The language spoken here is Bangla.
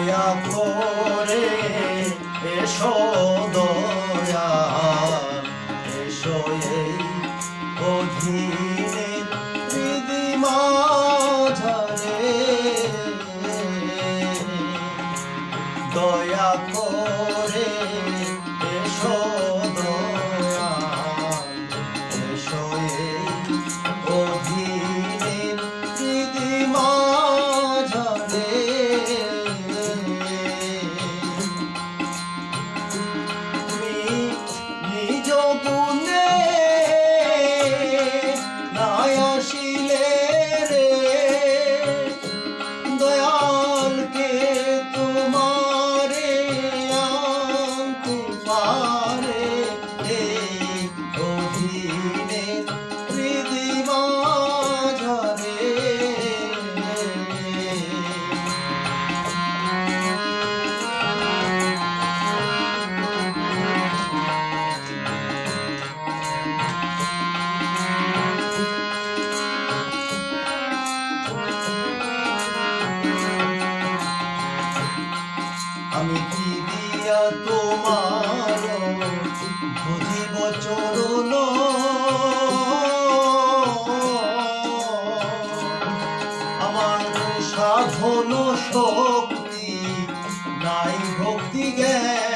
দয়া করে এসো দয়াল, এসো এই অধীনের হৃদি মাঝারে। দয়া করে এসো দয়াল, এসো এই অধীনের হৃদি মাঝারে। তুমি নিজ গুণে না আসিলে রে দয়ালকে তোমারে আনতে পারে এই অধীনের হৃদি মাঝারে। আমি কি দিয়া তোমার বুঝিব চরণ, আমার সাধন শক্তি নাই ভক্তি জ্ঞান।